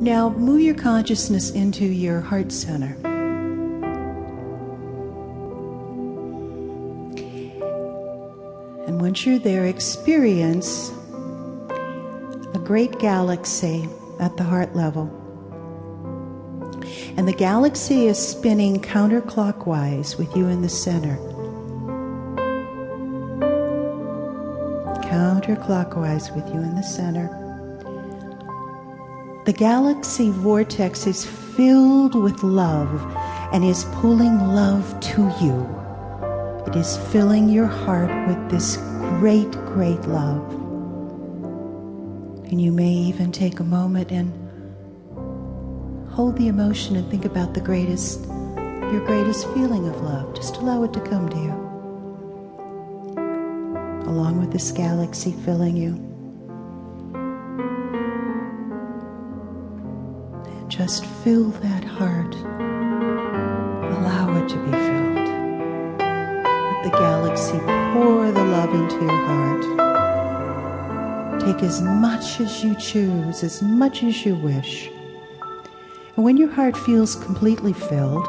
Now move your consciousness into your heart center. And once you're there, experience a great galaxy at the heart level. And the galaxy is spinning counterclockwise with you in the center. Counterclockwise with you in the center. The galaxy vortex is filled with love and is pulling love to you. It is filling your heart with this great, great love. And you may even take a moment and hold the emotion and think about your greatest feeling of love. Just allow it to come to you. Along with this galaxy filling you. And just fill that heart. Allow it to be filled. Let the galaxy pour the love into your heart. Take as much as you choose, as much as you wish. And when your heart feels completely filled,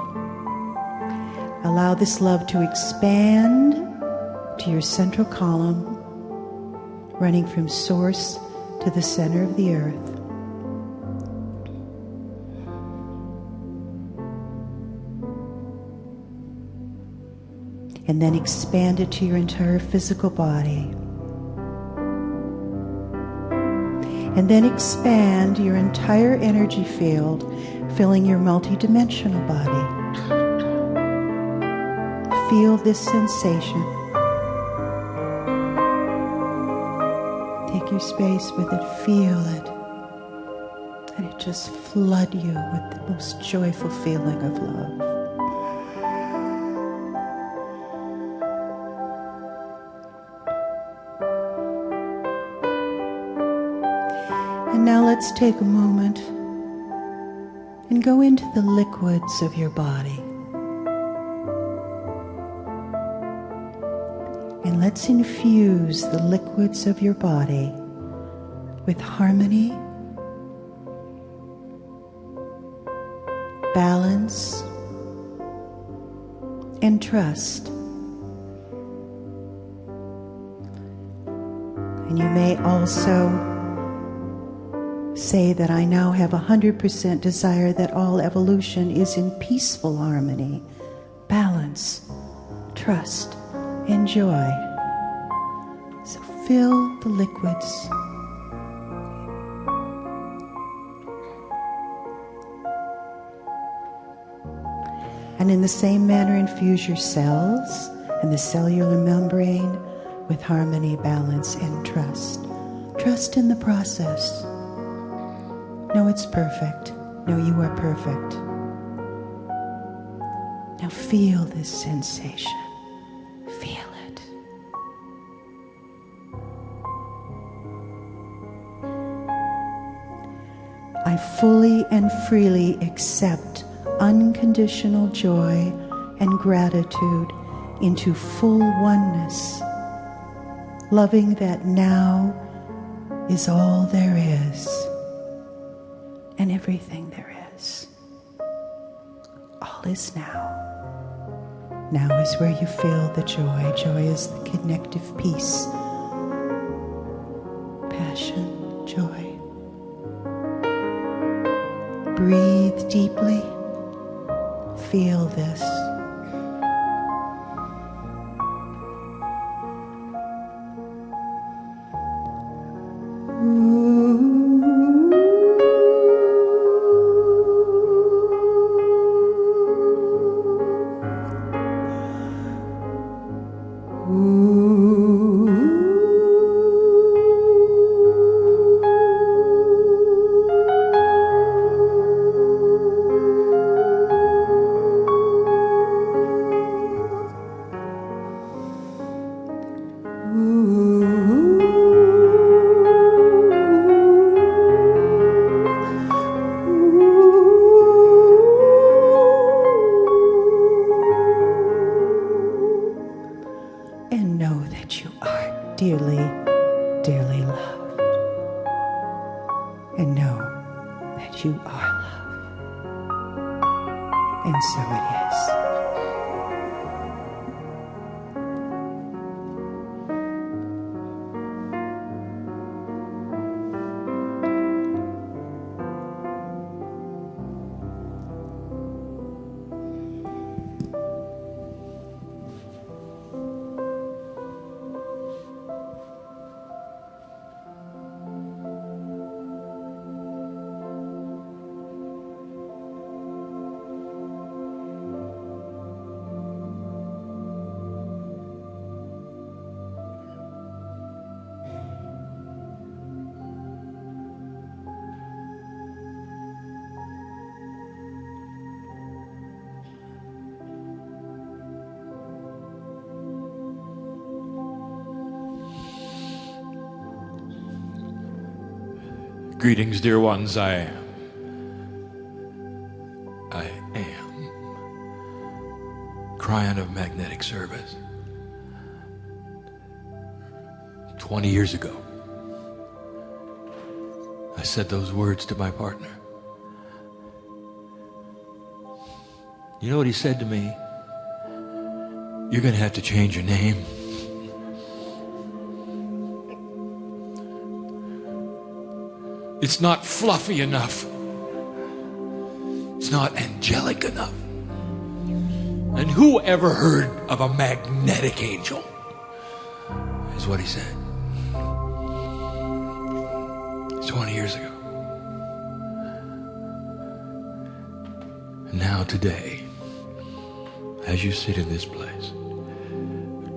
allow this love to expand to your central column, running from source to the center of the earth. And then expand it to your entire physical body. And then expand your entire energy field, filling your multidimensional body. Feel this sensation. Take your space with it, feel it. And it just flood you with the most joyful feeling of love. And now let's take a moment and go into the liquids of your body. And let's infuse the liquids of your body with harmony, balance, and trust. And you may also say that I now have 100% desire that all evolution is in peaceful harmony, balance, trust, and joy. So fill the liquids. And in the same manner, infuse your cells and the cellular membrane with harmony, balance, and trust. Trust in the process. No, it's perfect. No, you are perfect. Now feel this sensation. Feel it. I fully and freely accept unconditional joy and gratitude into full oneness, loving that now is all there is. And everything there is. All is now. Now is where you feel the joy. Joy is the connective piece. Passion, joy. Breathe deeply. Feel this. that you are love. And so it is. Greetings, dear ones. I am Kryon of Magnetic Service. 20 years ago, I said those words to my partner. You know what he said to me? You're going to have to change your name. It's not fluffy enough. It's not angelic enough. And who ever heard of a magnetic angel? Is what he said. 20 years ago. And now today, as you sit in this place,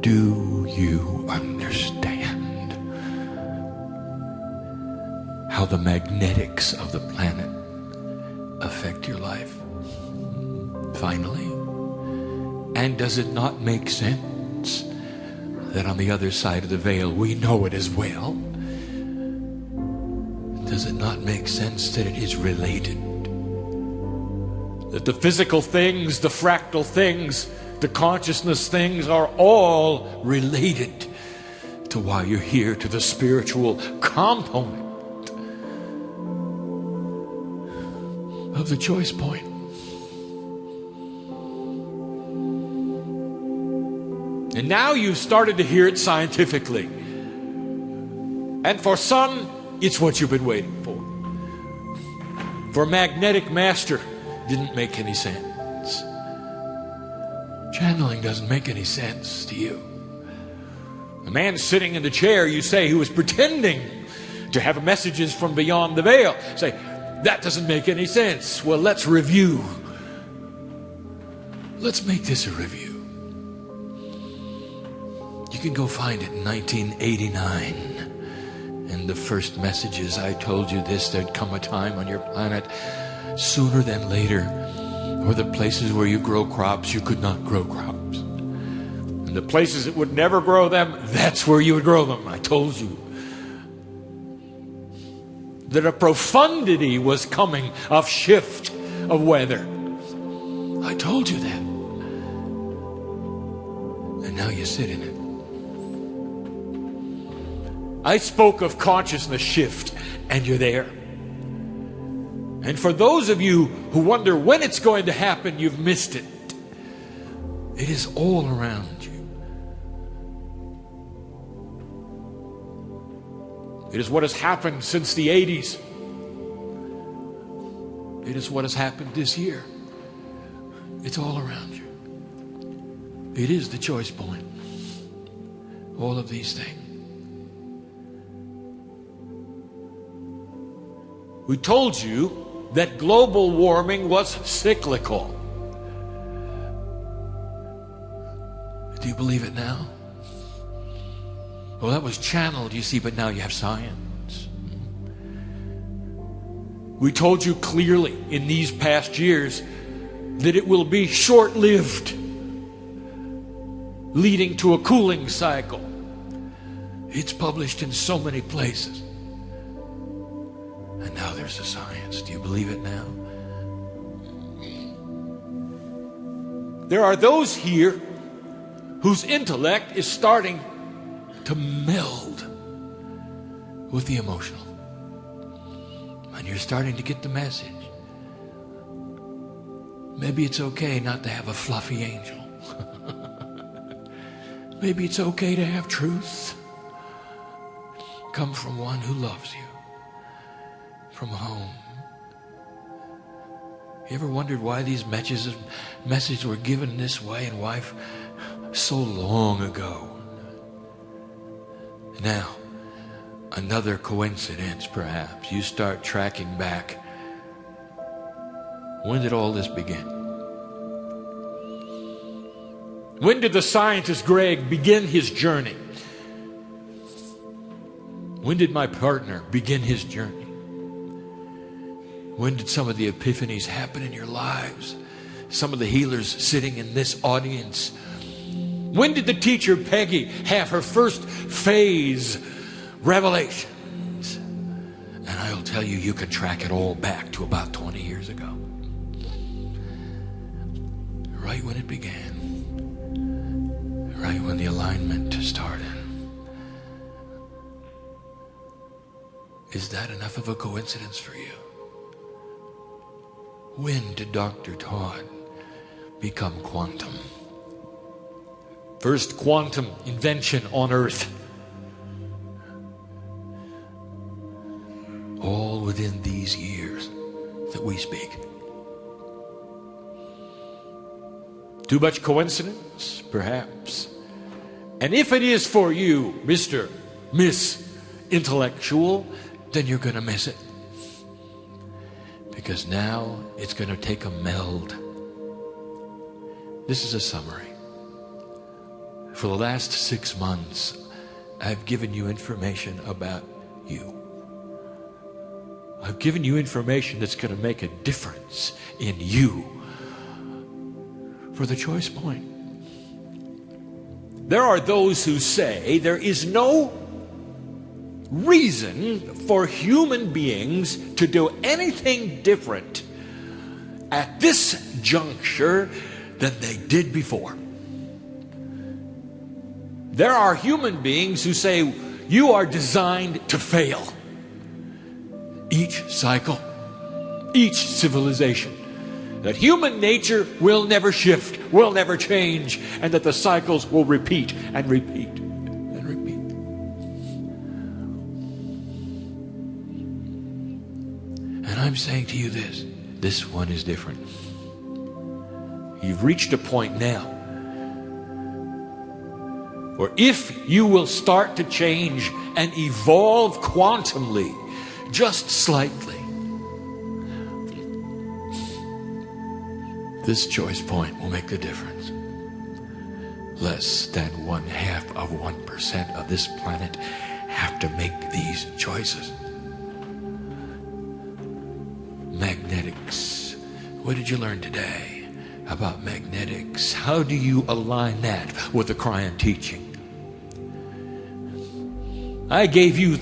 do you understand how the magnetics of the planet affect your life? Finally. And does it not make sense that on the other side of the veil we know it as well? Does it not make sense that it is related? That the physical things, the fractal things, the consciousness things are all related to why you're here, to the spiritual component of the choice point. And now you've started to hear it scientifically. And for some, it's what you've been waiting for. For Magnetic Master, didn't make any sense. Channeling doesn't make any sense to you. The man sitting in the chair, you say, who was pretending to have messages from beyond the veil, say, that doesn't make any sense. Well, let's review. Let's make this a review. You can go find it in 1989. In the first messages, I told you this: there'd come a time on your planet, sooner than later, where the places where you grow crops, you could not grow crops. And the places that would never grow them, that's where you would grow them. I told you that a profundity was coming of shift of weather. I told you that. And now you sit in it. I spoke of consciousness shift, and you're there. And for those of you who wonder when it's going to happen, you've missed it. It is all around you. It is what has happened since the 80s. It is what has happened this year. It's all around you. It is the choice point. All of these things. We told you that global warming was cyclical. Do you believe it now? Well, that was channeled, you see, but now you have science. We told you clearly in these past years that it will be short-lived, leading to a cooling cycle. It's published in so many places. And now there's the science. Do you believe it now? There are those here whose intellect is starting to meld with the emotional. And you're starting to get the message. Maybe it's okay not to have a fluffy angel. Maybe it's okay to have truth come from one who loves you, from home. You ever wondered why these messages were given this way and why so long ago? Now, another coincidence perhaps. You start tracking back. When did all this begin? When did the scientist Greg begin his journey? When did my partner begin his journey? When did some of the epiphanies happen in your lives? Some of the healers sitting in this audience. When did the teacher Peggy have her first phase revelations? And I'll tell you, you can track it all back to about 20 years ago. Right when it began. Right when the alignment started. Is that enough of a coincidence for you? When did Dr. Todd become quantum? First quantum invention on Earth. All within these years that we speak. Too much coincidence? Perhaps. And if it is for you, Mr., Miss Intellectual, then you're going to miss it. Because now it's going to take a meld. This is a summary. For the last 6 months, I've given you information about you. I've given you information that's going to make a difference in you. For the choice point. There are those who say there is no reason for human beings to do anything different at this juncture than they did before. There are human beings who say you are designed to fail. Each cycle, each civilization. That human nature will never shift, will never change, and that the cycles will repeat and repeat and repeat. And I'm saying to you this one is different. You've reached a point now where if you will start to change and evolve quantumly, just slightly, this choice point will make the difference. Less than 0.5% of this planet have to make these choices. Magnetics. What did you learn today about magnetics? How do you align that with the Kryon teaching? I gave you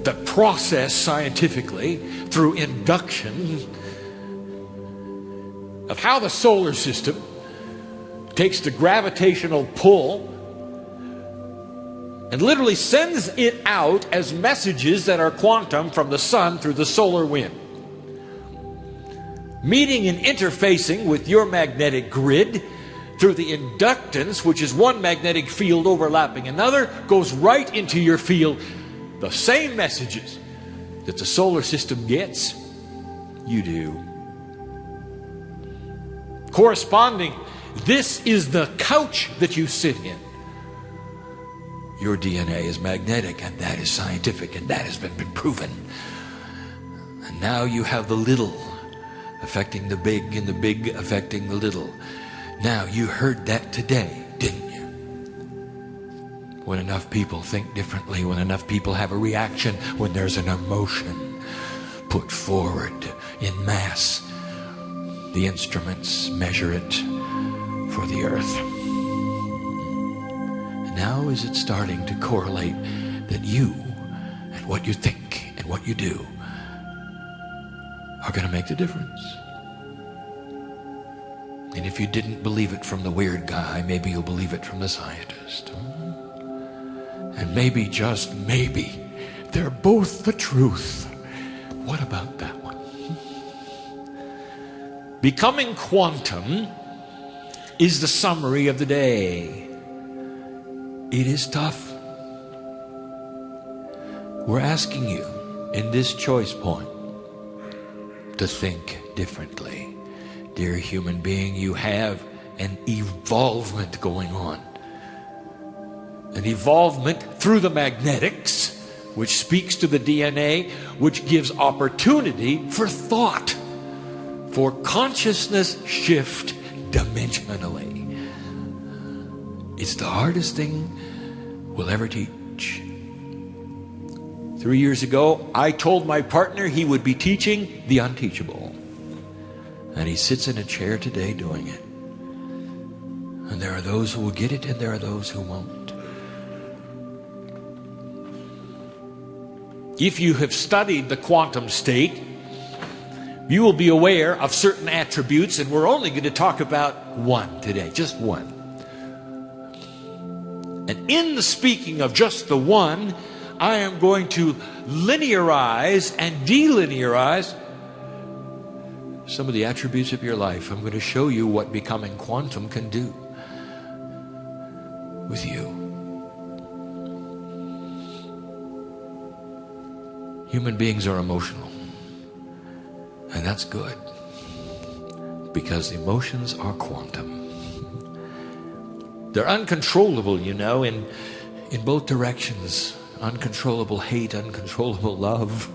the process scientifically through induction of how the solar system takes the gravitational pull and literally sends it out as messages that are quantum from the sun through the solar wind. Meeting and interfacing with your magnetic grid through the inductance, which is one magnetic field overlapping another, goes right into your field. The same messages that the solar system gets, you do. Corresponding, this is the couch that you sit in. Your DNA is magnetic, and that is scientific, and that has been proven. And now you have the little affecting the big, and the big affecting the little. Now, you heard that today, didn't you? When enough people think differently, when enough people have a reaction, when there's an emotion put forward in mass, the instruments measure it for the earth. And now is it starting to correlate that you and what you think and what you do are going to make the difference. And if you didn't believe it from the weird guy, maybe you'll believe it from the scientist. And maybe, just maybe, they're both the truth. What about that one? Becoming quantum is the summary of the day. It is tough. We're asking you in this choice point to think differently. Dear human being, you have an evolvement going on. An evolvement through the magnetics, which speaks to the DNA, which gives opportunity for thought, for consciousness shift dimensionally. It's the hardest thing we'll ever teach. 3 years ago, I told my partner he would be teaching the unteachable. And he sits in a chair today doing it. And there are those who will get it, and there are those who won't. If you have studied the quantum state, you will be aware of certain attributes, and we're only going to talk about one today, just one. And in the speaking of just the one, I am going to linearize and delinearize some of the attributes of your life. I'm going to show you what becoming quantum can do with you. Human beings are emotional. And that's good. Because emotions are quantum. They're uncontrollable, you know, in both directions. Uncontrollable hate, uncontrollable love.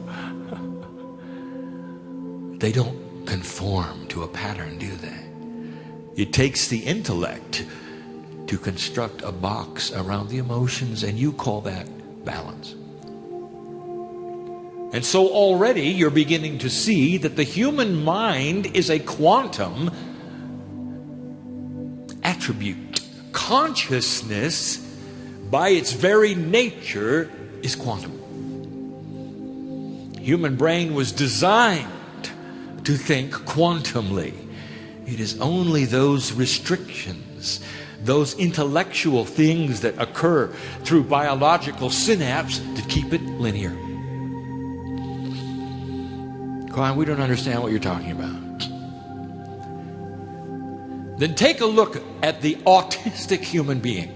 They don't conform to a pattern, do they? It takes the intellect to construct a box around the emotions, and you call that balance. And so already you're beginning to see that the human mind is a quantum attribute. Consciousness, by its very nature, is quantum. Human brain was designed to think quantumly. It is only those restrictions, those intellectual things that occur through biological synapse that keep it linear. Kryon, we don't understand what you're talking about. Then take a look at the autistic human being.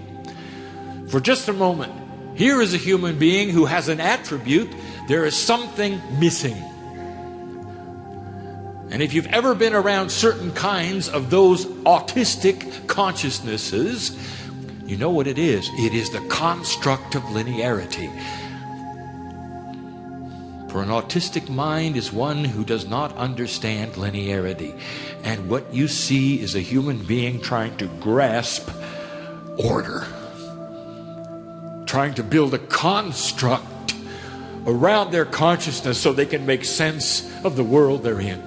For just a moment, here is a human being who has an attribute. There is something missing. And if you've ever been around certain kinds of those autistic consciousnesses, you know what it is. It is the construct of linearity. For an autistic mind is one who does not understand linearity. And what you see is a human being trying to grasp order. Trying to build a construct around their consciousness so they can make sense of the world they're in.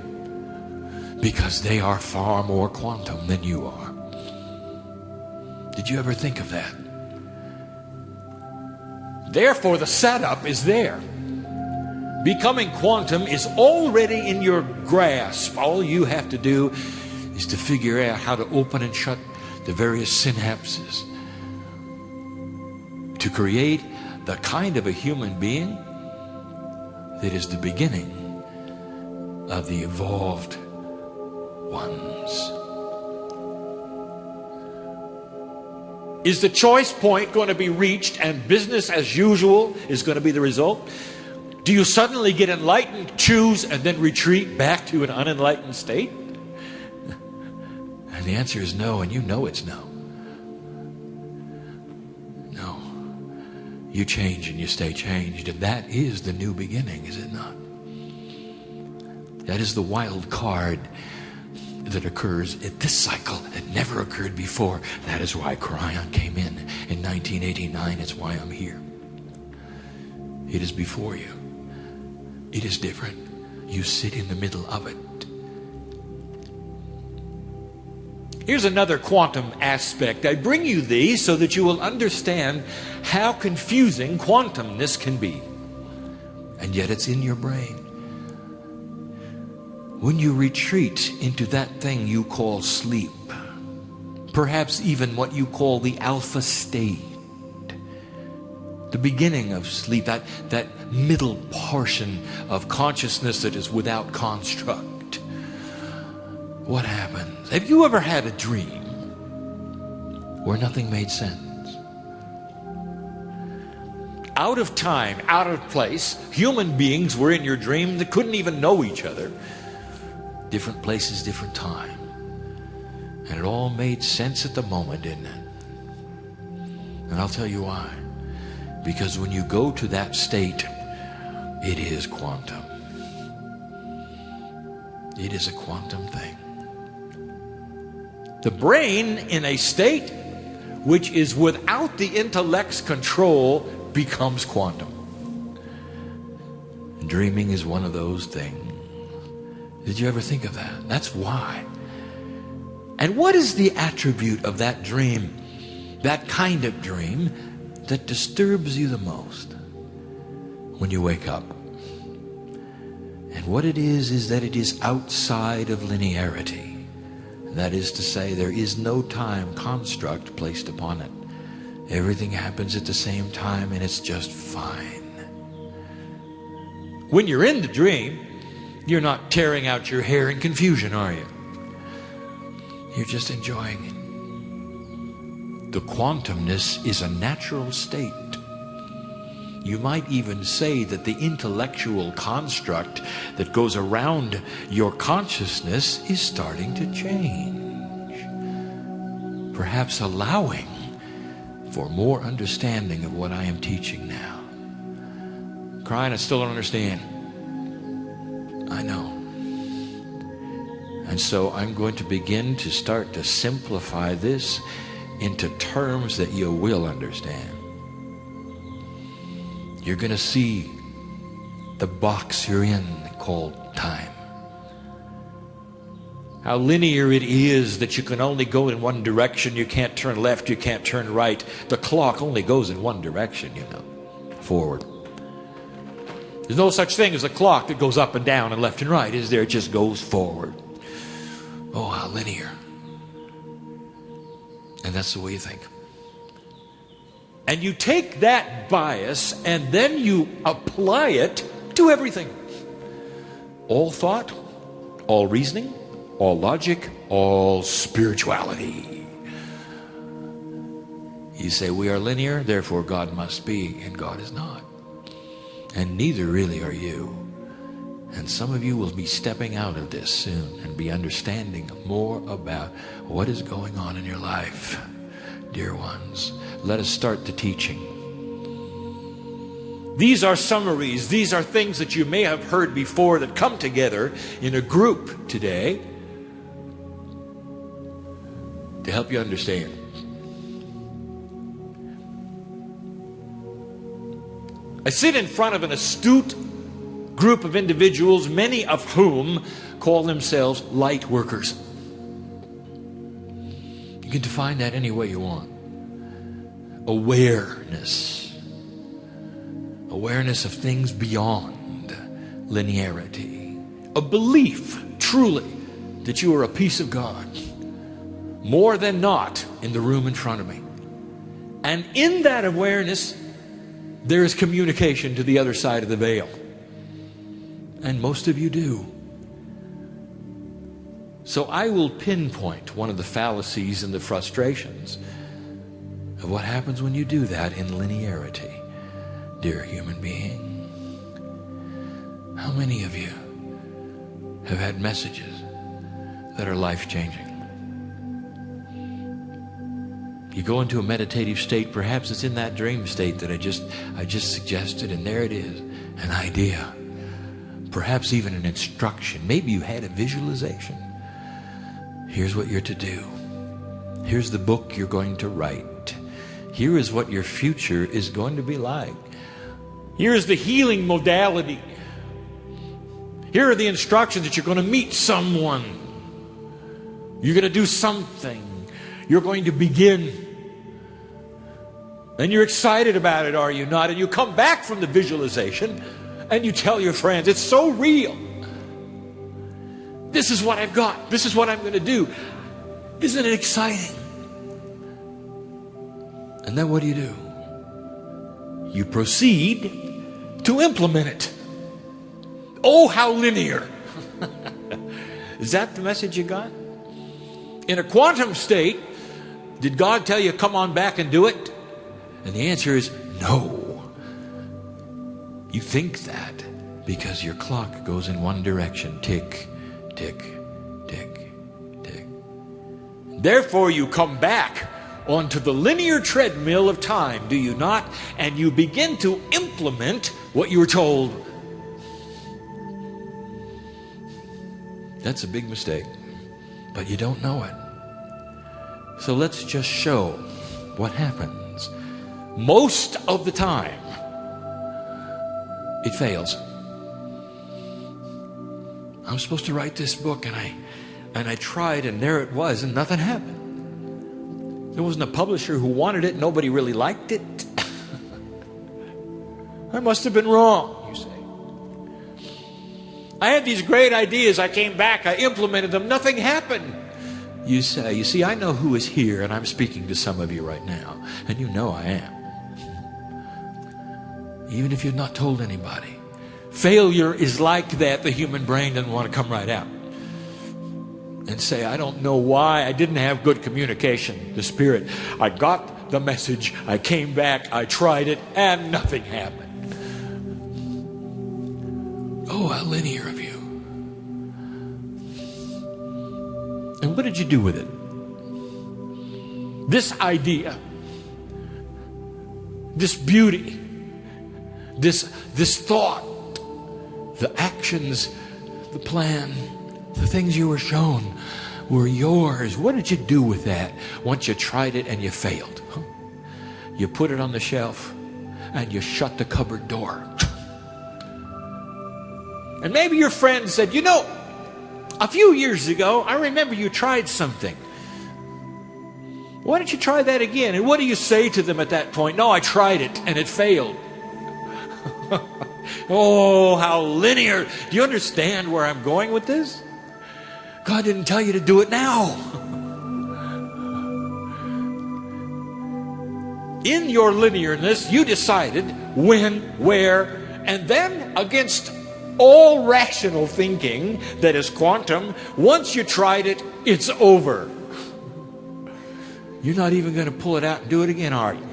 Because they are far more quantum than you are. Did you ever think of that? Therefore, the setup is there. Becoming quantum is already in your grasp. All you have to do is to figure out how to open and shut the various synapses to create the kind of a human being that is the beginning of the evolved ones. Is the choice point going to be reached and business as usual is going to be the result? Do you suddenly get enlightened, choose, and then retreat back to an unenlightened state? And the answer is no, and you know it's no. No. You change and you stay changed, and that is the new beginning, is it not? That is the wild card that occurs at this cycle that never occurred before. That is why Kryon came in 1989. It's why I'm here. It is before you. It is different. You sit in the middle of it. Here's another quantum aspect. I bring you these so that you will understand how confusing quantumness can be. And yet it's in your brain. When you retreat into that thing you call sleep, perhaps even what you call the alpha state, the beginning of sleep, that middle portion of consciousness that is without construct. What happens? Have you ever had a dream where nothing made sense? Out of time, out of place, human beings were in your dream that couldn't even know each other. Different places, different time. And it all made sense at the moment, didn't it? And I'll tell you why. Because when you go to that state, it is quantum. It is a quantum thing. The brain in a state which is without the intellect's control becomes quantum. Dreaming is one of those things. Did you ever think of that? That's why. And what is the attribute of that dream, that kind of dream, that disturbs you the most when you wake up? And what it is that it is outside of linearity. That is to say, there is no time construct placed upon it. Everything happens at the same time and it's just fine. When you're in the dream, you're not tearing out your hair in confusion, are you? You're just enjoying it. The quantumness is a natural state. You might even say that the intellectual construct that goes around your consciousness is starting to change. Perhaps allowing for more understanding of what I am teaching now. Kryon, I still don't understand. I know. And so I'm going to begin to start to simplify this into terms that you will understand. You're going to see the box you're in called time. How linear it is that you can only go in one direction. You can't turn left, you can't turn right. The clock only goes in one direction, you know, forward. There's no such thing as a clock that goes up and down and left and right, is there? It just goes forward. Oh, how linear. And that's the way you think. And you take that bias and then you apply it to everything. All thought, all reasoning, all logic, all spirituality. You say we are linear, therefore God must be, and God is not. And neither really are you. And some of you will be stepping out of this soon and be understanding more about what is going on in your life. Dear ones, let us start the teaching. These are summaries. These are things that you may have heard before that come together in a group today to help you understand. I sit in front of an astute group of individuals, many of whom call themselves light workers. You can define that any way you want. Awareness. Awareness of things beyond linearity. A belief, truly, that you are a piece of God. More than not in the room in front of me. And in that awareness, there is communication to the other side of the veil. And most of you do. So I will pinpoint one of the fallacies and the frustrations of what happens when you do that in linearity, dear human being. How many of you have had messages that are life-changing? You go into a meditative state, perhaps it's in that dream state that I just suggested, and there it is, an idea. Perhaps even an instruction. Maybe you had a visualization. Here's what you're to do. Here's the book you're going to write. Here is what your future is going to be like. Here's the healing modality. Here are the instructions that you're going to meet someone. You're going to do something. You're going to begin. And you're excited about it, are you not? And you come back from the visualization and you tell your friends, it's so real. This is what I've got. This is what I'm going to do. Isn't it exciting? And then what do? you proceed to implement it. Oh, how linear. Is that the message you got? In a quantum state, did God tell you, come on back and do it? And the answer is no. You think that because your clock goes in one direction. Tick, tick, tick, tick. Therefore, you come back onto the linear treadmill of time, do you not? And you begin to implement what you were told. That's a big mistake, but you don't know it. So let's just show what happens. Most of the time, it fails. I was supposed to write this book, and I tried, and there it was, and nothing happened. There wasn't a publisher who wanted it. Nobody really liked it. I must have been wrong, you say. I had these great ideas. I came back. I implemented them. Nothing happened. You say, you see, I know who is here, and I'm speaking to some of you right now, and you know I am. Even if you've not told anybody. Failure is like that. The human brain doesn't want to come right out and say, I don't know why I didn't have good communication. The Spirit, I got the message, I came back, I tried it, and nothing happened. Oh, how linear of you. And what did you do with it? This idea, this beauty, this thought, the actions, the plan, the things you were shown were yours. What did you do with that once you tried it and you failed? You put it on the shelf and you shut the cupboard door. And maybe your friend said, you know, a few years ago, I remember you tried something. Why don't you try that again? And what do you say to them at that point? No, I tried it and it failed. Oh, how linear. Do you understand where I'm going with this? God didn't tell you to do it now. In your linearness, you decided when, where, and then against all rational thinking that is quantum, once you tried it, it's over. You're not even going to pull it out and do it again, are you?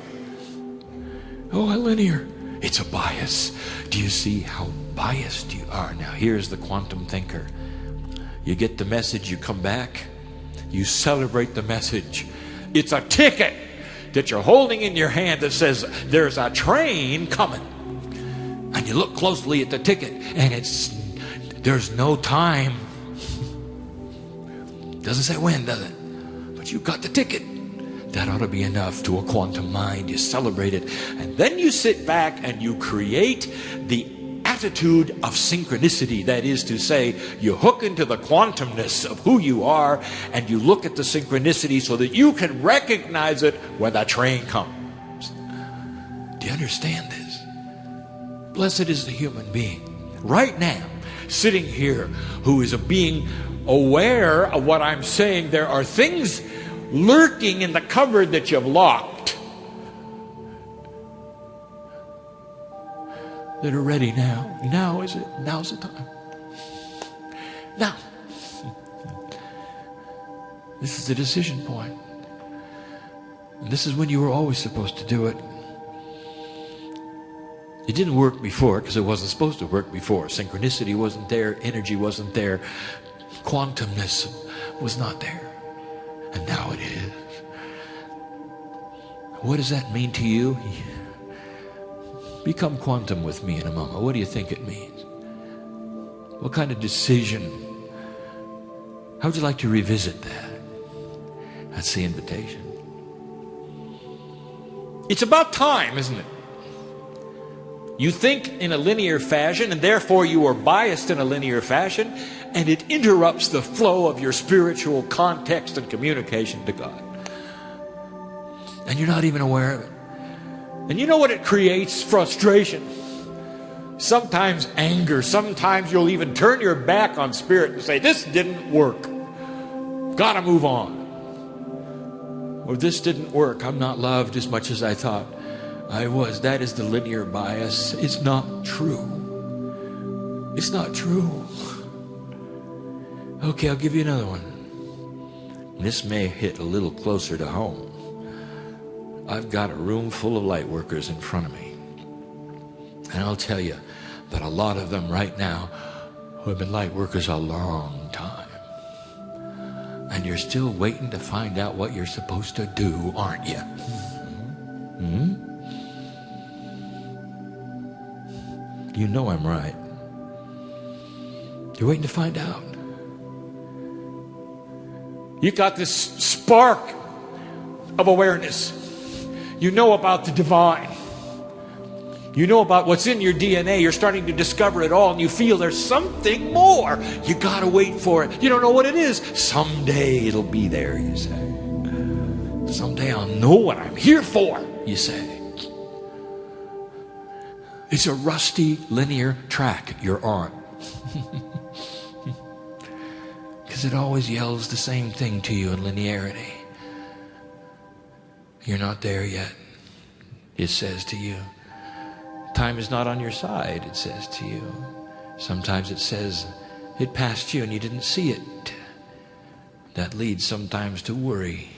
Oh, how linear. It's a bias. Do you see how biased you are? Now, here's the quantum thinker. You get the message, you come back, you celebrate the message. It's a ticket that you're holding in your hand that says, there's a train coming. And you look closely at the ticket, and there's no time. Doesn't say when, does it? But you've got the ticket. That ought to be enough to a quantum mind. You celebrate it. And then you sit back and you create the attitude of synchronicity. That is to say, you hook into the quantumness of who you are and you look at the synchronicity so that you can recognize it when the train comes. Do you understand this? Blessed is the human being right now, sitting here, who is a being aware of what I'm saying. There are things lurking in the cupboard that you've locked that are ready now. Now is it? Now's the time. Now. This is the decision point. And this is when you were always supposed to do it. It didn't work before because it wasn't supposed to work before. Synchronicity wasn't there. Energy wasn't there. Quantumness was not there. And now it is. What does that mean to you? Become quantum with me in a moment. What do you think it means? What kind of decision? How would you like to revisit that? That's the invitation. It's about time, isn't it? You think in a linear fashion, and therefore you are biased in a linear fashion, and it interrupts the flow of your spiritual context and communication to God. And you're not even aware of it. And you know what it creates? Frustration. Sometimes anger. Sometimes you'll even turn your back on Spirit and say, this didn't work. Gotta move on. Or this didn't work. I'm not loved as much as I thought That is the linear bias. It's not true. It's not true. Okay, I'll give you another one. This may hit a little closer to home. I've got a room full of light workers in front of me. And I'll tell you that a lot of them right now who have been light workers a long time. And you're still waiting to find out what you're supposed to do, aren't you? Hmm? You know I'm right. You're waiting to find out. You've got this spark of awareness. You know about the divine. You know about what's in your DNA. You're starting to discover it all, and you feel there's something more. You gotta wait for it. You don't know what it is. Someday it'll be there, you say. Someday I'll know what I'm here for, you say. It's a rusty linear track you're on. Because it always yells the same thing to you in linearity. You're not there yet, it says to you. Time is not on your side, it says to you. Sometimes it says it passed you and you didn't see it. That leads sometimes to worry.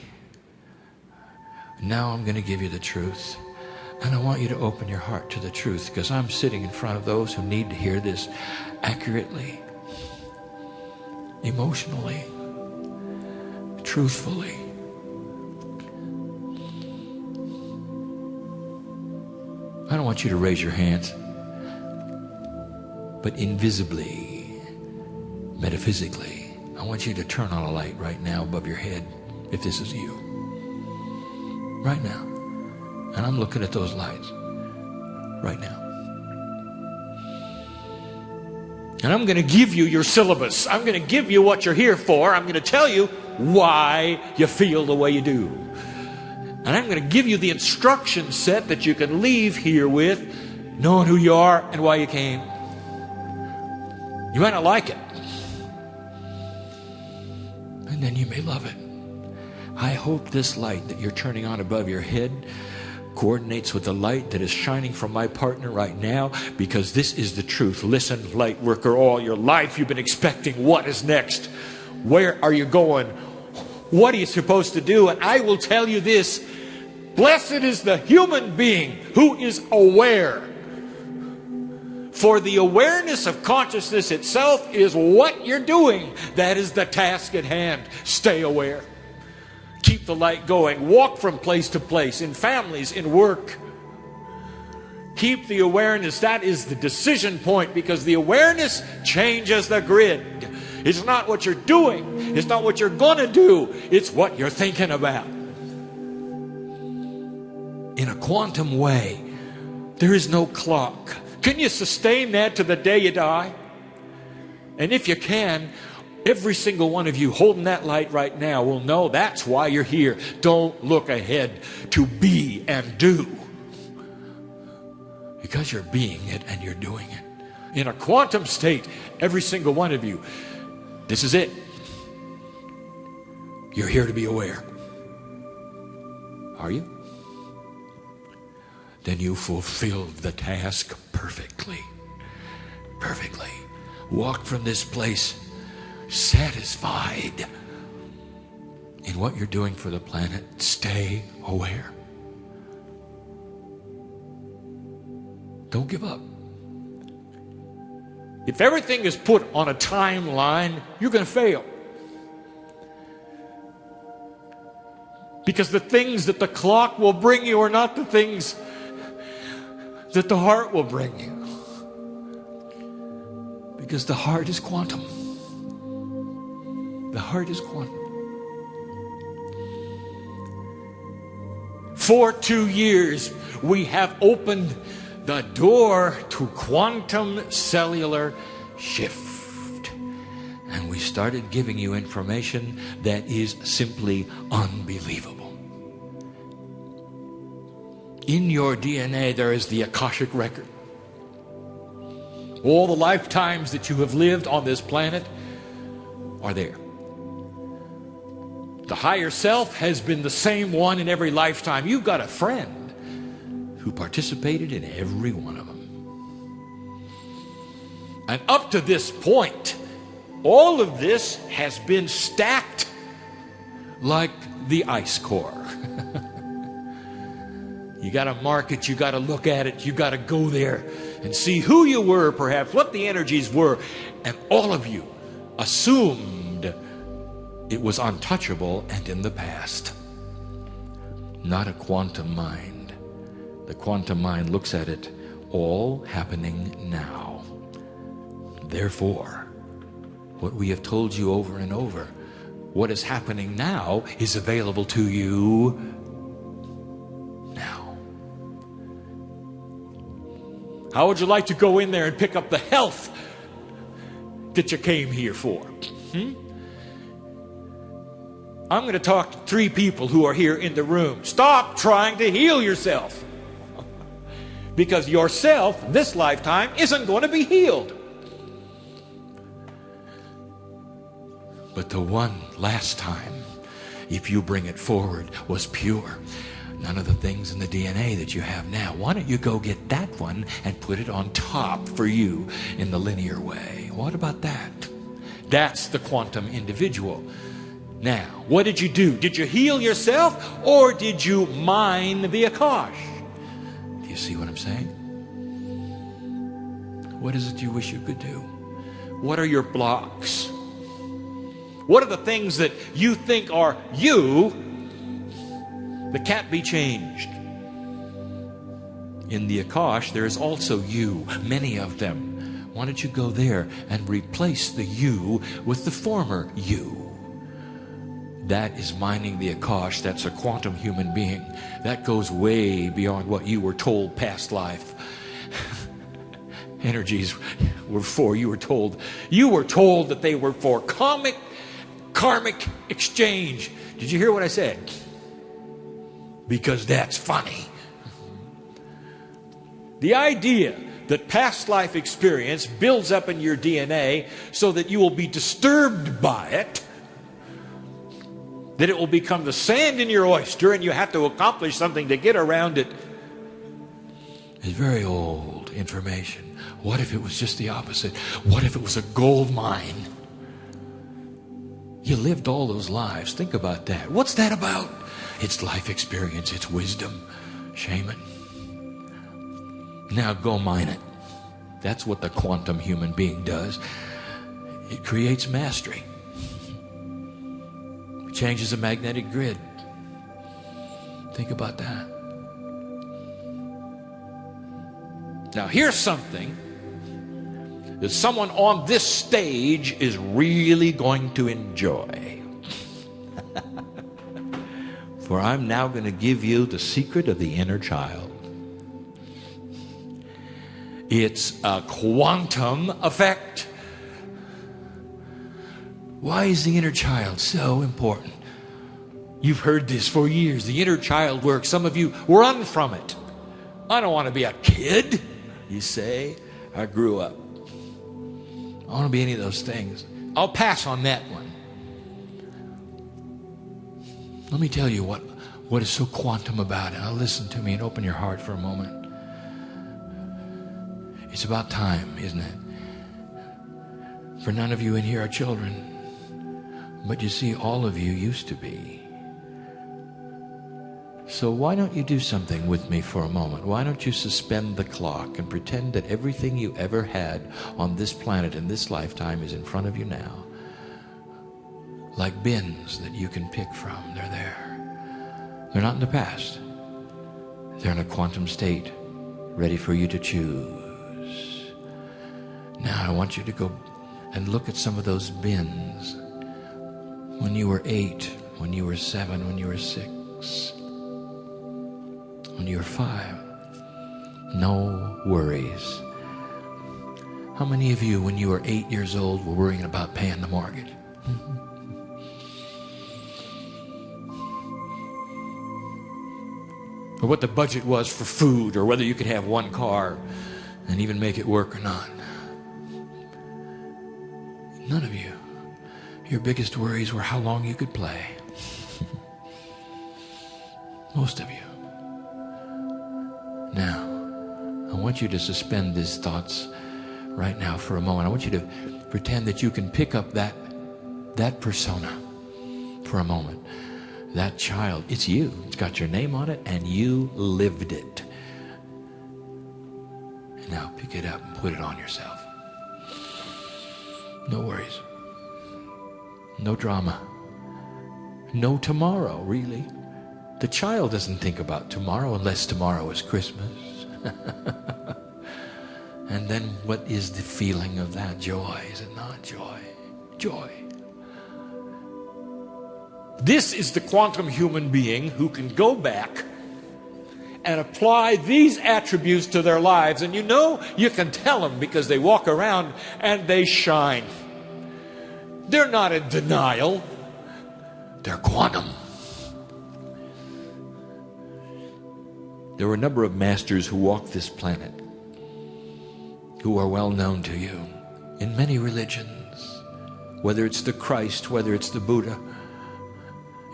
Now I'm going to give you the truth. And I want you to open your heart to the truth, because I'm sitting in front of those who need to hear this accurately, emotionally, truthfully. I don't want you to raise your hands, but invisibly, metaphysically, I want you to turn on a light right now above your head, if this is you. Right now. And I'm looking at those lights right now. And I'm going to give you your syllabus. I'm going to give you what you're here for. I'm going to tell you why you feel the way you do. And I'm going to give you the instruction set that you can leave here with, knowing who you are and why you came. You might not like it. And then you may love it. I hope this light that you're turning on above your head coordinates with the light that is shining from my partner right now, because this is the truth. Listen, light worker, all your life you've been expecting what is next. Where are you going? What are you supposed to do? And I will tell you this: blessed is the human being who is aware. For the awareness of consciousness itself is what you're doing. That is the task at hand. Stay aware. Keep the light going. Walk from place to place, in families, in work. Keep the awareness. That is the decision point, because the awareness changes the grid. It's not what you're doing. It's not what you're going to do. It's what you're thinking about. In a quantum way, there is no clock. Can you sustain that to the day you die? And if you can, every single one of you holding that light right now will know that's why you're here. Don't look ahead to be and do. Because you're being it and you're doing it. In a quantum state, every single one of you, this is it. You're here to be aware. Are you? Then you fulfilled the task perfectly. Perfectly. Walk from this place satisfied in what you're doing for the planet. Stay aware. Don't give up. If everything is put on a timeline, you're going to fail. Because the things that the clock will bring you are not the things that the heart will bring you. Because the heart is quantum. The heart is quantum. For 2 years, we have opened the door to quantum cellular shift. And we started giving you information that is simply unbelievable. In your DNA, there is the Akashic record. All the lifetimes that you have lived on this planet are there. The higher self has been the same one in every lifetime. You've got a friend who participated in every one of them. And up to this point, all of this has been stacked like the ice core. You got to mark it, you got to look at it, you got to go there and see who you were, perhaps, what the energies were, and all of you assumed it was untouchable and in the past. Not a quantum mind. The quantum mind looks at it all happening now. Therefore, what we have told you over and over, what is happening now is available to you now. How would you like to go in there and pick up the health that you came here for? I'm going to talk to 3 people who are here in the room. Stop trying to heal yourself. Because yourself, this lifetime, isn't going to be healed. But the one last time, if you bring it forward, was pure. None of the things in the DNA that you have now. Why don't you go get that one and put it on top for you in the linear way? What about that? That's the quantum individual. Now, what did you do? Did you heal yourself, or did you mine the Akash? Do you see what I'm saying? What is it you wish you could do? What are your blocks? What are the things that you think are you that can't be changed? In the Akash, there is also you, many of them. Why don't you go there and replace the you with the former you? That is mining the Akash. That's a quantum human being. That goes way beyond what you were told past life energies were for. You were told that they were for karmic exchange. Did you hear what I said? Because that's funny. The idea that past life experience builds up in your DNA so that you will be disturbed by it, that it will become the sand in your oyster and you have to accomplish something to get around it, is very old information. What if it was just the opposite? What if it was a gold mine? You lived all those lives. Think about that. What's that about? It's life experience. It's wisdom. Shaman. Now go mine it. That's what the quantum human being does. It creates mastery. It changes the magnetic grid. Think about that. Now here's something that someone on this stage is really going to enjoy. For I'm now going to give you the secret of the inner child. It's a quantum effect. Why is the inner child so important? You've heard this for years. The inner child work. Some of you run from it. I don't want to be a kid, you say. I grew up. I don't want to be any of those things. I'll pass on that one. Let me tell you what is so quantum about it. Now listen to me and open your heart for a moment. It's about time, isn't it? For none of you in here are children. But you see, all of you used to be. So why don't you do something with me for a moment? Why don't you suspend the clock and pretend that everything you ever had on this planet in this lifetime is in front of you now? Like bins that you can pick from. They're there. They're not in the past. They're in a quantum state, ready for you to choose. Now I want you to go and look at some of those bins. When you were 8, when you were 7, when you were 6. When you were 5, no worries. How many of you, when you were 8 years old, were worrying about paying the mortgage? Or what the budget was for food, or whether you could have one car and even make it work or not? None of you. Your biggest worries were how long you could play. Most of you. Now, I want you to suspend these thoughts right now for a moment. I want you to pretend that you can pick up that persona for a moment. That child, it's you. It's got your name on it, and you lived it. Now pick it up and put it on yourself. No worries. No drama. No tomorrow, really. The child doesn't think about tomorrow unless tomorrow is Christmas. And then what is the feeling of that? Joy, is it not? Joy. Joy. This is the quantum human being who can go back and apply these attributes to their lives. And you know, you can tell them because they walk around and they shine. They're not in denial. They're quantum. There were a number of masters who walked this planet who are well known to you in many religions, whether it's the Christ, whether it's the Buddha,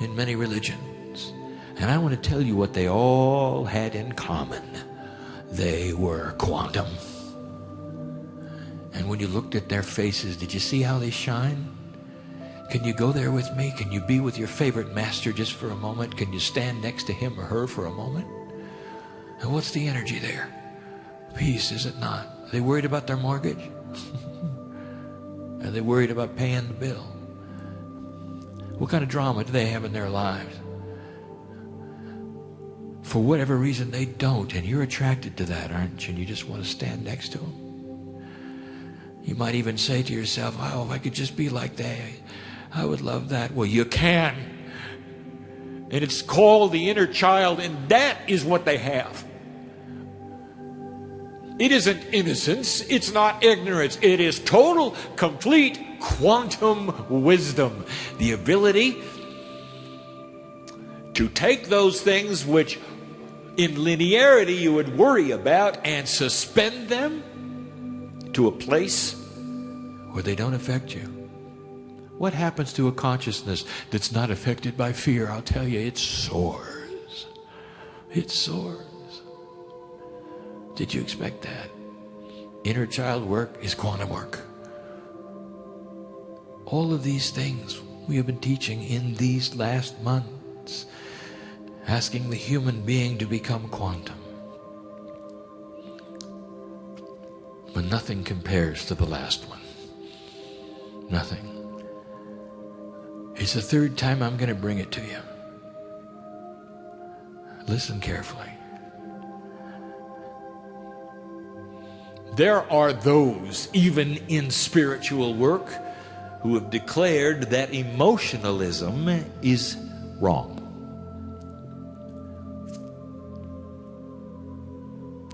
in many religions. And I want to tell you what they all had in common. They were quantum. And when you looked at their faces, did you see how they shine? Can you go there with me? Can you be with your favorite master just for a moment? Can you stand next to him or her for a moment? And what's the energy there? Peace, is it not? Are they worried about their mortgage? Are they worried about paying the bill? What kind of drama do they have in their lives? For whatever reason, they don't, and you're attracted to that, aren't you? And you just want to stand next to them. You might even say to yourself, oh, if I could just be like that, I would love that. Well, you can. And it's called the inner child, and that is what they have. It isn't innocence. It's not ignorance. It is total, complete quantum wisdom. The ability to take those things which in linearity you would worry about and suspend them to a place where they don't affect you. What happens to a consciousness that's not affected by fear? I'll tell you, it soars. It soars. Did you expect that? Inner child work is quantum work. All of these things we have been teaching in these last months, asking the human being to become quantum. But nothing compares to the last one. Nothing. It's the third time I'm going to bring it to you. Listen carefully. There are those, even in spiritual work, who have declared that emotionalism is wrong.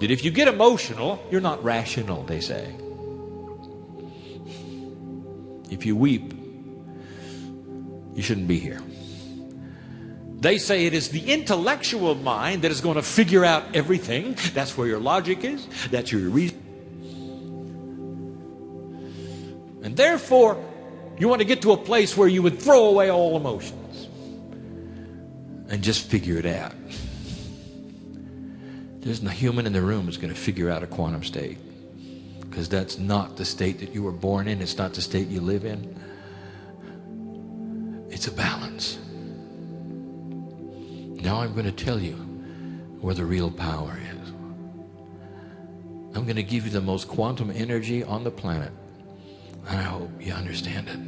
That if you get emotional, you're not rational, they say. If you weep, you shouldn't be here. They say it is the intellectual mind that is going to figure out everything. That's where your logic is. That's your reason. And therefore, you want to get to a place where you would throw away all emotions and just figure it out. There's no human in the room who's going to figure out a quantum state, because that's not the state that you were born in. It's not the state you live in. It's a balance. Now I'm going to tell you where the real power is. I'm going to give you the most quantum energy on the planet. And I hope you understand it.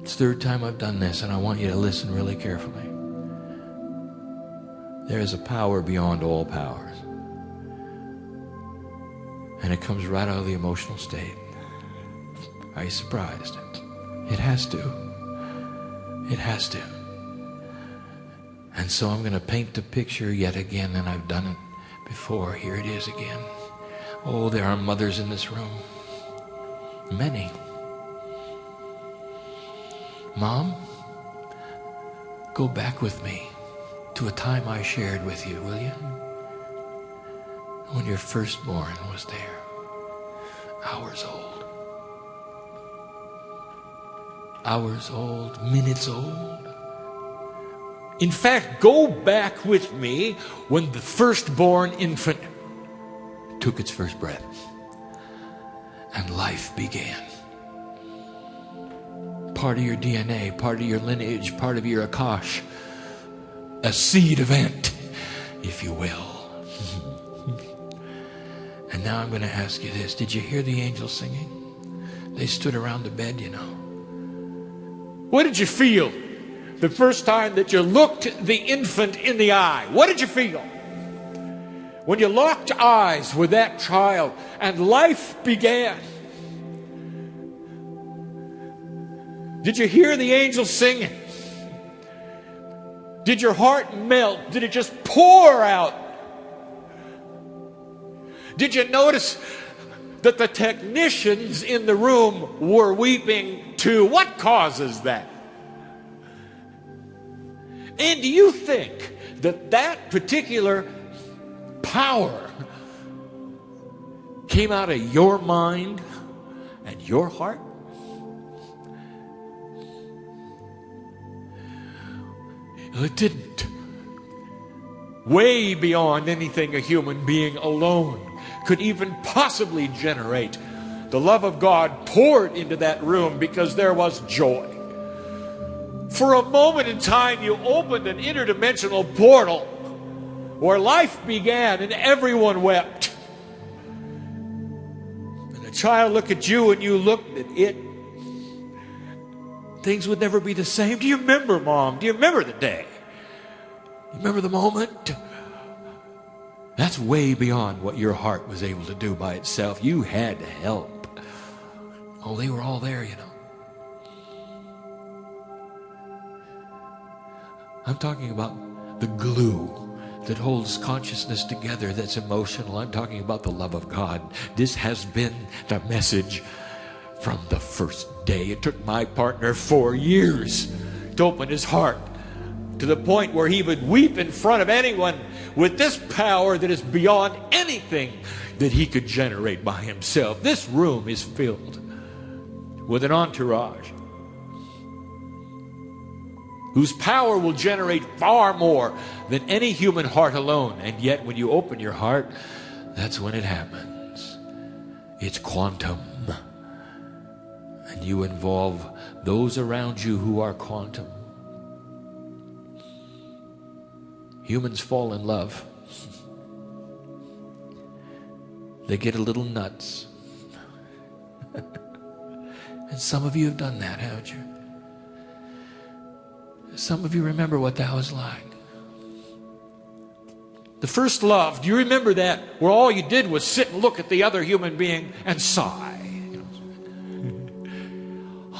It's the third time I've done this, and I want you to listen really carefully. There is a power beyond all powers. And it comes right out of the emotional state. Are you surprised? It has to. It has to. And so I'm going to paint the picture yet again, and I've done it before. Here it is again. Oh, there are mothers in this room. Many. Mom, go back with me to a time I shared with you, will you? When your firstborn was there, hours old. Hours old, minutes old. In fact, go back with me when the firstborn infant took its first breath and life began. Part of your DNA, part of your lineage, part of your Akash, a seed event, if you will. And now I'm going to ask you this. Did you hear the angels singing? They stood around the bed, you know. What did you feel the first time that you looked the infant in the eye? What did you feel? When you locked eyes with that child and life began. Did you hear the angels singing? Did your heart melt? Did it just pour out? Did you notice that the technicians in the room were weeping too? What causes that? And do you think that that particular power came out of your mind and your heart? It didn't. Way beyond anything a human being alone could even possibly generate. The love of God poured into that room because there was joy. For a moment in time, you opened an interdimensional portal where life began and everyone wept. And the child looked at you and you looked at it. Things would never be the same. Do you remember, Mom? Do you remember the day? You remember the moment? That's way beyond what your heart was able to do by itself. You had help. Oh, they were all there, you know. I'm talking about the glue that holds consciousness together, that's emotional. I'm talking about the love of God. This has been the message from the first day. It took my partner 4 years to open his heart to the point where he would weep in front of anyone with this power that is beyond anything that he could generate by himself. This room is filled with an entourage whose power will generate far more than any human heart alone. And yet when you open your heart, that's when it happens. It's quantum. And you involve those around you who are quantum. Humans fall in love. They get a little nuts. And some of you have done that, haven't you? Some of you remember what that was like. The first love, do you remember that? Where all you did was sit and look at the other human being and sigh.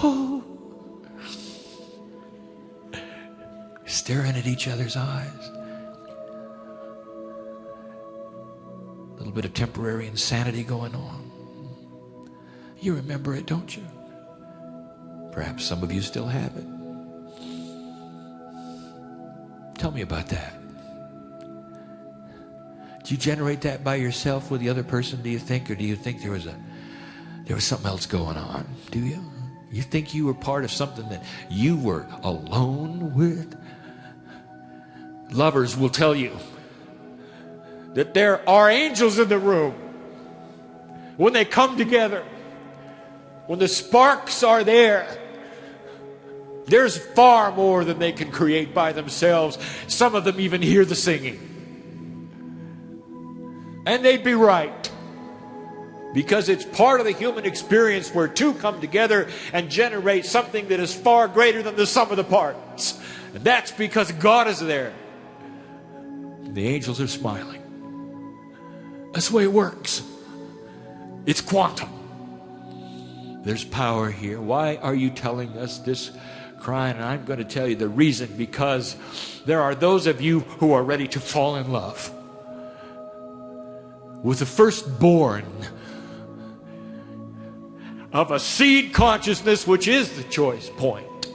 Oh. Staring at each other's eyes. A little bit of temporary insanity going on. You remember it, don't you? Perhaps some of you still have it. Tell me about that. Do you generate that by yourself with the other person, do you think? Or do you think there was something else going on? Do you? You think you were part of something that you were alone with? Lovers will tell you that there are angels in the room. When they come together, when the sparks are there, there's far more than they can create by themselves. Some of them even hear the singing. And they'd be right. Because it's part of the human experience where two come together and generate something that is far greater than the sum of the parts. And that's because God is there. The angels are smiling. That's the way it works. It's quantum. There's power here. Why are you telling us this, Kryon? And I'm going to tell you the reason. Because there are those of you who are ready to fall in love with the firstborn of a seed consciousness, which is the choice point.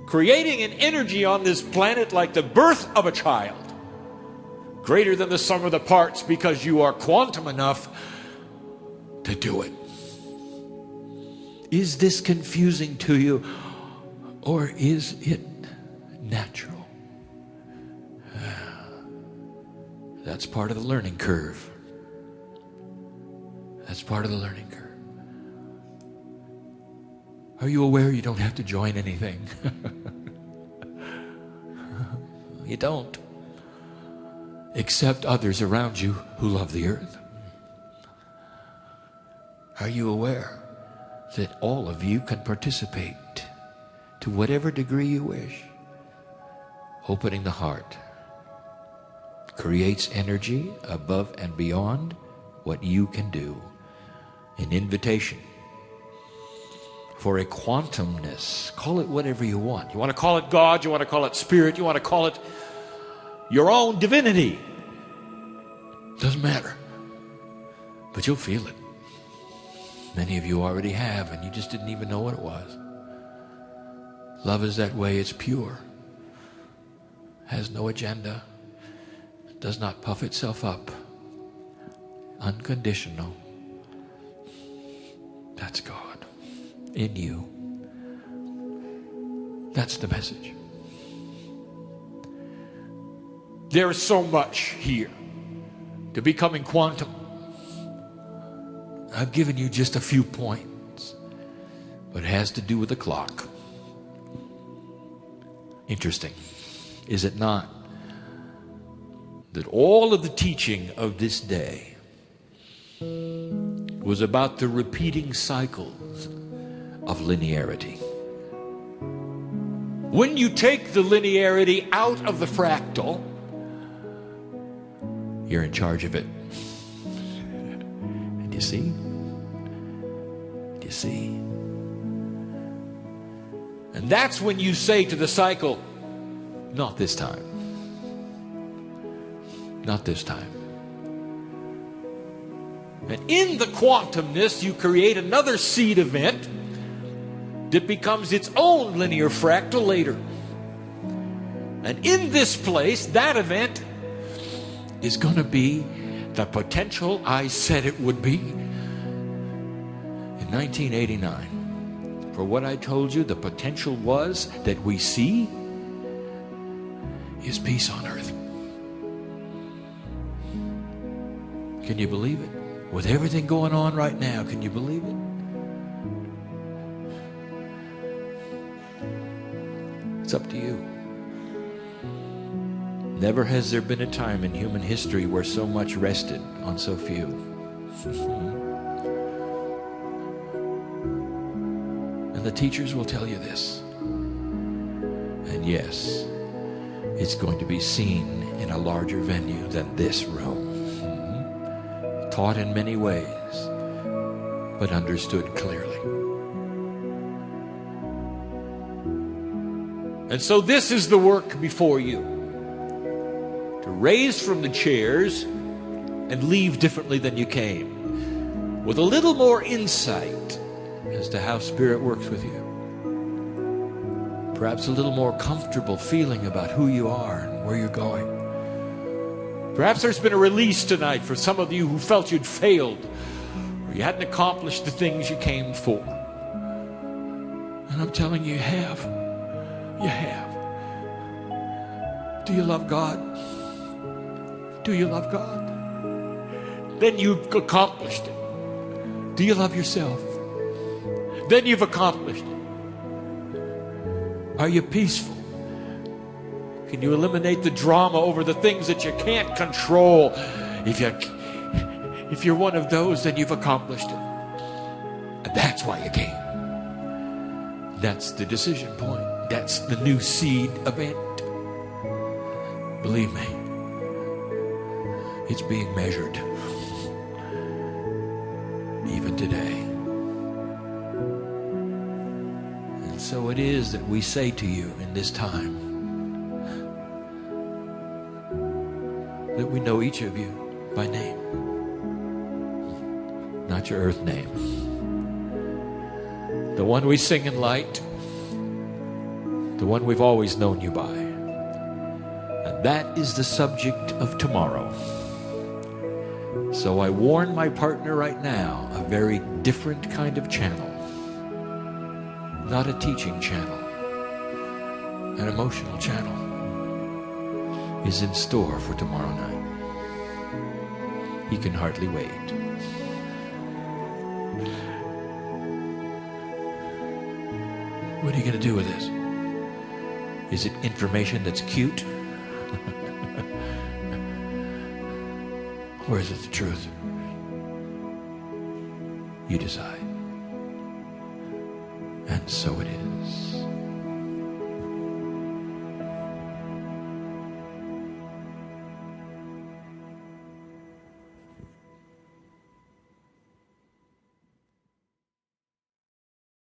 Creating an energy on this planet like the birth of a child, greater than the sum of the parts, because you are quantum enough to do it. Is this confusing to you, or is it natural. That's part of the learning curve. That's part of the learning curve. Are you aware you don't have to join anything? You don't. Except others around you who love the earth. Are you aware that all of you can participate to whatever degree you wish? Opening the heart creates energy above and beyond what you can do. An invitation for a quantumness. Call it whatever you want. You want to call it God, you want to call it spirit, you want to call it your own divinity. Doesn't matter. But you'll feel it. Many of you already have, and you just didn't even know what it was. Love is that way. It's pure. Has no agenda. Does not puff itself up. Unconditional. That's God in you. That's the message. There is so much here to becoming quantum. I've given you just a few points, but it has to do with the clock. Interesting, is it not, that all of the teaching of this day was about the repeating cycles of linearity. When you take the linearity out of the fractal, you're in charge of it. Do you see? Do you see? And that's when you say to the cycle, not this time. Not this time. And in the quantumness, you create another seed event that becomes its own linear fractal later. And in this place, that event is going to be the potential I said it would be in 1989. For what I told you, the potential was that we see is peace on earth. Can you believe it? With everything going on right now, can you believe it? It's up to you. Never has there been a time in human history where so much rested on so few. And the teachers will tell you this. And yes, it's going to be seen in a larger venue than this room. Taught in many ways, but understood clearly. And so this is the work before you. To raise from the chairs and leave differently than you came, with a little more insight as to how Spirit works with you. Perhaps a little more comfortable feeling about who you are and where you're going. Perhaps there's been a release tonight for some of you who felt you'd failed, or you hadn't accomplished the things you came for. And I'm telling you, you have. You have. Do you love God? Do you love God? Then you've accomplished it. Do you love yourself? Then you've accomplished it. Are you peaceful? Can you eliminate the drama over the things that you can't control? If you're one of those, then you've accomplished it. And that's why you came. That's the decision point. That's the new seed event. Believe me, it's being measured. Even today. And so it is that we say to you in this time, that we know each of you by name. Not your earth name. The one we sing in light. The one we've always known you by. And that is the subject of tomorrow. So I warn my partner right now, a very different kind of channel. Not a teaching channel. an emotional channel is in store for tomorrow night. He can hardly wait. What are you going to do with this? Is it information that's cute? Or is it the truth? You decide. And so it is.